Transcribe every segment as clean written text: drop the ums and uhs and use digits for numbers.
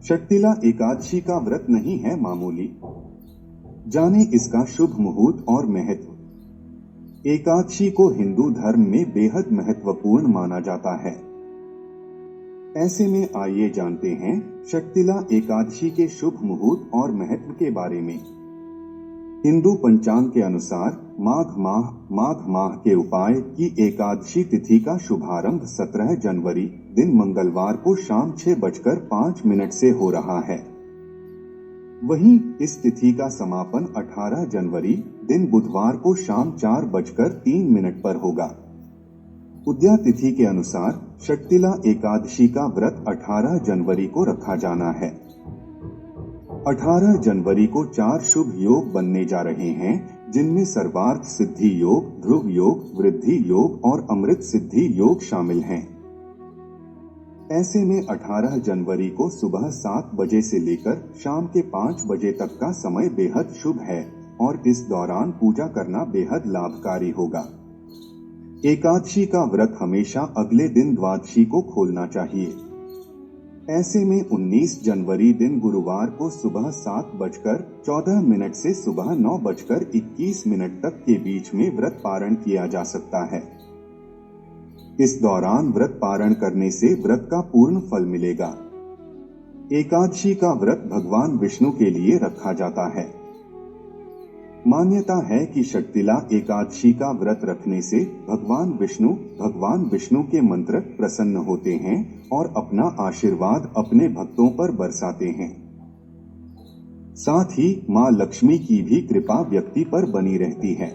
शक्तिला एकादशी का व्रत नहीं है मामूली। जाने इसका शुभ मुहूर्त और महत्व। एकादशी को हिंदू धर्म में बेहद महत्वपूर्ण माना जाता है। ऐसे में आइए जानते हैं शक्तिला एकादशी के शुभ मुहूर्त और महत्व के बारे में। हिंदू पंचांग के अनुसार माघ माह के उपाय की एकादशी तिथि का शुभारंभ 17 जनवरी दिन मंगलवार को शाम 6:05 से हो रहा है। वहीं इस तिथि का समापन 18 जनवरी दिन बुधवार को शाम 4:03 पर होगा। उदया तिथि के अनुसार शक्तिला एकादशी का व्रत 18 जनवरी को रखा जाना है। 18 जनवरी को 4 शुभ योग बनने जा रहे हैं, जिनमें सर्वार्थ सिद्धि योग, ध्रुव योग, वृद्धि योग और अमृत सिद्धि योग शामिल हैं। ऐसे में 18 जनवरी को सुबह 7 बजे से लेकर शाम के 5 बजे तक का समय बेहद शुभ है और इस दौरान पूजा करना बेहद लाभकारी होगा। एकादशी का व्रत हमेशा अगले दिन द्वादशी को खोलना चाहिए। ऐसे में 19 जनवरी दिन गुरुवार को सुबह 7:14 से सुबह 9:21 तक के बीच में व्रत पारण किया जा सकता है। इस दौरान व्रत पारण करने से व्रत का पूर्ण फल मिलेगा। एकादशी का व्रत भगवान विष्णु के लिए रखा जाता है। मान्यता है कि शक्तिला एकादशी का व्रत रखने से भगवान विष्णु के मंत्र प्रसन्न होते हैं और अपना आशीर्वाद अपने भक्तों पर बरसाते हैं। साथ ही मां लक्ष्मी की भी कृपा व्यक्ति पर बनी रहती है।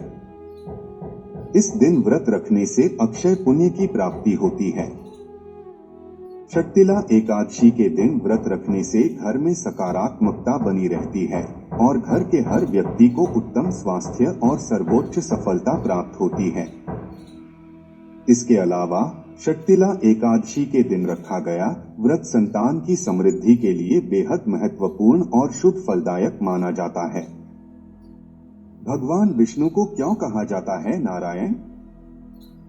इस दिन व्रत रखने से अक्षय पुण्य की प्राप्ति होती है। शक्तिला एकादशी के दिन व्रत रखने से घर में सकारात्मकता बनी रहती है और घर के हर व्यक्ति को उत्तम स्वास्थ्य और सर्वोच्च सफलता प्राप्त होती है। इसके अलावा शक्तिला एकादशी के दिन रखा गया व्रत संतान की समृद्धि के लिए बेहद महत्वपूर्ण और शुभ फलदायक माना जाता है। भगवान विष्णु को क्यों कहा जाता है नारायण?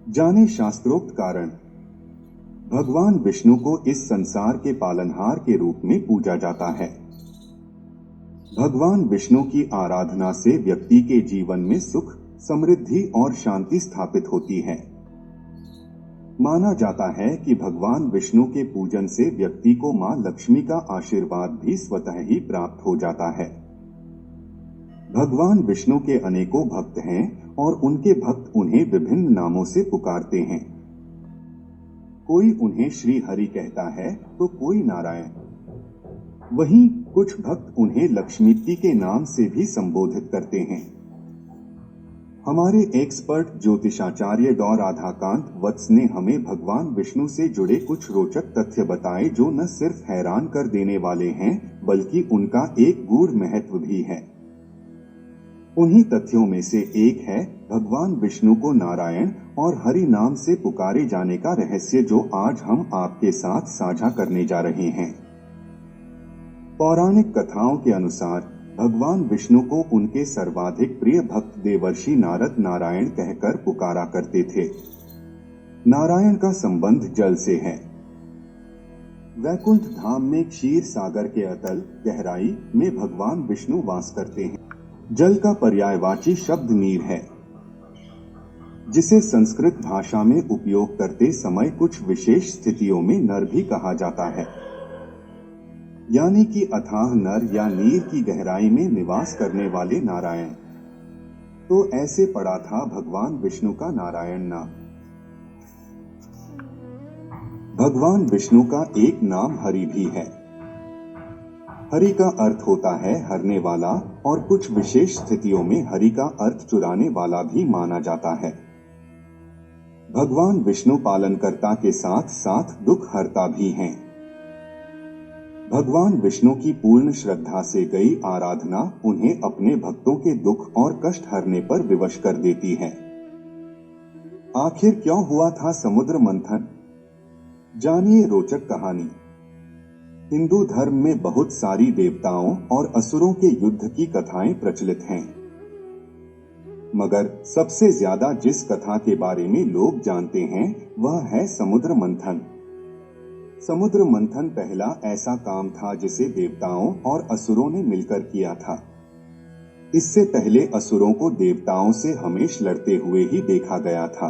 जाने शास्त्रोक्त कारण। भगवान विष्णु को इस संसार के पालनहार के रूप में पूजा जाता है। भगवान विष्णु की आराधना से व्यक्ति के जीवन में सुख, समृद्धि और शांति स्थापित होती है। माना जाता है कि भगवान विष्णु के पूजन से व्यक्ति को मां लक्ष्मी का आशीर्वाद भी स्वतः ही प्राप्त हो जाता है। भगवान विष्णु के अनेकों भक्त हैं और उनके भक्त उन्हें विभिन्न नामों से पुकारते हैं। कोई उन्हें श्री हरि कहता है तो कोई नारायण। वहीं कुछ भक्त उन्हें लक्ष्मीपति के नाम से भी संबोधित करते हैं। हमारे एक्सपर्ट ज्योतिषाचार्य डॉ राधाकांत वत्स ने हमें भगवान विष्णु से जुड़े कुछ रोचक तथ्य बताए जो न सिर्फ हैरान कर देने वाले हैं बल्कि उनका एक गूढ़ महत्व भी है। उन्हीं तथ्यों में से एक है भगवान विष्णु को नारायण और हरि नाम से पुकारे जाने का रहस्य, जो आज हम आपके साथ साझा करने जा रहे हैं। पौराणिक कथाओं के अनुसार भगवान विष्णु को उनके सर्वाधिक प्रिय भक्त देवर्षि नारद नारायण कहकर पुकारा करते थे। नारायण का संबंध जल से है। वैकुंठ धाम में क्षीर सागर के अतल गहराई में भगवान विष्णु वास करते हैं। जल का पर्यायवाची शब्द नीर है, जिसे संस्कृत भाषा में उपयोग करते समय कुछ विशेष स्थितियों में नर भी कहा जाता है, यानी कि अथाह नर या नीर की गहराई में निवास करने वाले नारायण। तो ऐसे पड़ा था भगवान विष्णु का नारायण नाम। भगवान विष्णु का एक नाम हरि भी है। हरि का अर्थ होता है हरने वाला और कुछ विशेष स्थितियों में हरि का अर्थ चुराने वाला भी माना जाता है। भगवान विष्णु पालनकर्ता के साथ साथ दुख हरता भी हैं। भगवान विष्णु की पूर्ण श्रद्धा से गई आराधना उन्हें अपने भक्तों के दुख और कष्ट हरने पर विवश कर देती है। आखिर क्यों हुआ था समुद्र मंथन? जानिए रोचक कहानी। हिंदू धर्म में बहुत सारी देवताओं और असुरों के युद्ध की कथाएं प्रचलित हैं। मगर सबसे ज्यादा जिस कथा के बारे में लोग जानते हैं वह है समुद्र मंथन। समुद्र मंथन पहला ऐसा काम था जिसे देवताओं और असुरों ने मिलकर किया था। इससे पहले असुरों को देवताओं से हमेशा लड़ते हुए ही देखा गया था।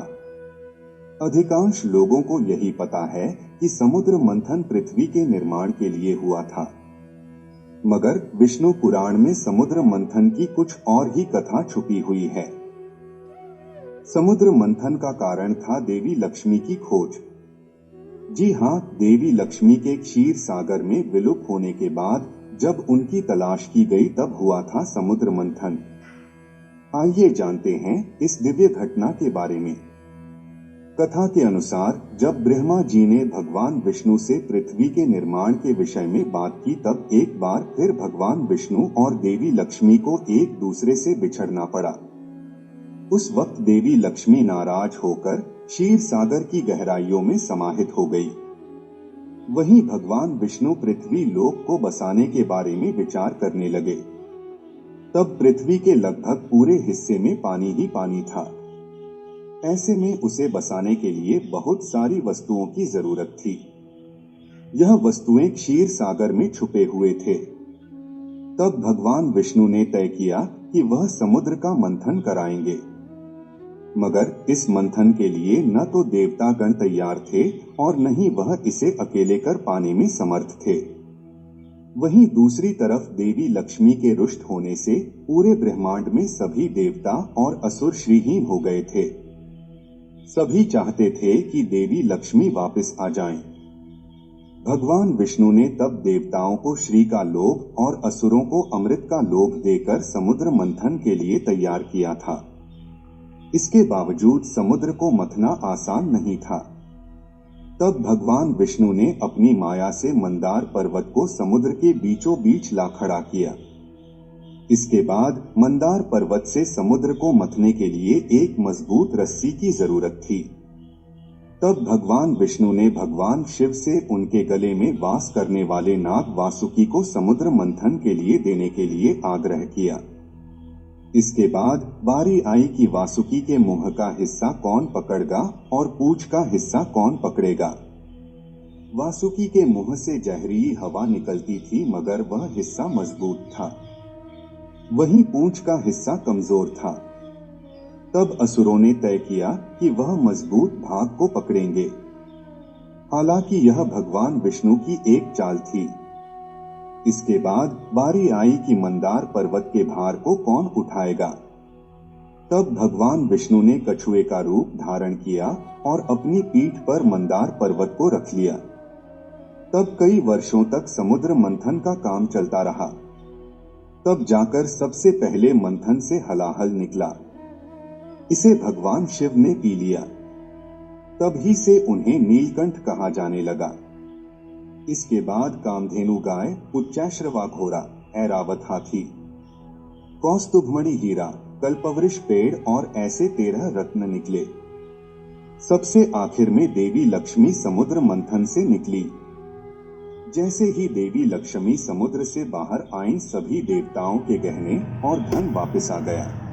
अधिकांश लोगों को यही पता है कि समुद्र मंथन पृथ्वी के निर्माण के लिए हुआ था, मगर विष्णु पुराण में समुद्र मंथन की कुछ और ही कथा छुपी हुई है। समुद्र मंथन का कारण था देवी लक्ष्मी की खोज। जी हाँ, देवी लक्ष्मी के क्षीर सागर में विलुप्त होने के बाद जब उनकी तलाश की गई तब हुआ था समुद्र मंथन। आइए जानते हैं इस दिव्य घटना के बारे में। कथा के अनुसार जब ब्रह्मा जी ने भगवान विष्णु से पृथ्वी के निर्माण के विषय में बात की तब एक बार फिर भगवान विष्णु और देवी लक्ष्मी को एक दूसरे से बिछड़ना पड़ा। उस वक्त देवी लक्ष्मी नाराज होकर क्षीर सागर की गहराइयों में समाहित हो गई। वहीं भगवान विष्णु पृथ्वी लोक को बसाने के बारे में विचार करने लगे। तब पृथ्वी के लगभग पूरे हिस्से में पानी ही पानी था। ऐसे में उसे बसाने के लिए बहुत सारी वस्तुओं की जरूरत थी। यह वस्तुएं क्षीर सागर में छुपे हुए थे। तब भगवान विष्णु ने तय किया कि वह समुद्र का मंथन कराएंगे, मगर इस मंथन के लिए न तो देवतागण तैयार थे और न ही वह इसे अकेले कर पाने में समर्थ थे। वहीं दूसरी तरफ देवी लक्ष्मी के रुष्ट होने से पूरे ब्रह्मांड में सभी देवता और असुर श्रीहीन हो गए थे। सभी चाहते थे कि देवी लक्ष्मी वापस आ जाएं। भगवान विष्णु ने तब देवताओं को श्री का लोभ और असुरों को अमृत का लोभ देकर समुद्र मंथन के लिए तैयार किया था। इसके बावजूद समुद्र को मथना आसान नहीं था। तब भगवान विष्णु ने अपनी माया से मंदार पर्वत को समुद्र के बीचों बीच ला खड़ा किया। इसके बाद मंदार पर्वत से समुद्र को मथने के लिए एक मजबूत रस्सी की जरूरत थी। तब भगवान विष्णु ने भगवान शिव से उनके गले में वास करने वाले नाग वासुकी को समुद्र मंथन के लिए देने के लिए आग्रह किया। इसके बाद बारी आई कि वासुकी के मुंह का हिस्सा कौन पकड़ेगा और पूंछ का हिस्सा कौन पकड़ेगा। वासुकी के मुंह से जहरीली हवा निकलती थी, मगर वह हिस्सा मजबूत था, वहीं पूंछ का हिस्सा कमजोर था। तब असुरों ने तय किया कि वह मजबूत भाग को पकड़ेंगे। हालांकि यह भगवान विष्णु की एक चाल थी। इसके बाद बारी आई कि मंदार पर्वत के भार को कौन उठाएगा। तब भगवान विष्णु ने कछुए का रूप धारण किया और अपनी पीठ पर मंदार पर्वत को रख लिया। तब कई वर्षों तक समुद्र मंथन का काम चलता रहा। तब जाकर सबसे पहले मंथन से हलाहल निकला। इसे भगवान शिव ने पी लिया। तभी से उन्हें नीलकंठ कहा जाने लगा। इसके बाद कामधेनु गाय, उच्चैश्रवा घोड़ा, ऐरावत हाथी, कौस्तुभमणि हीरा, कल्पवृक्ष पेड़ और ऐसे 13 रत्न निकले। सबसे आखिर में देवी लक्ष्मी समुद्र मंथन से निकली। जैसे ही देवी लक्ष्मी समुद्र से बाहर आईं, सभी देवताओं के गहने और धन वापस आ गया।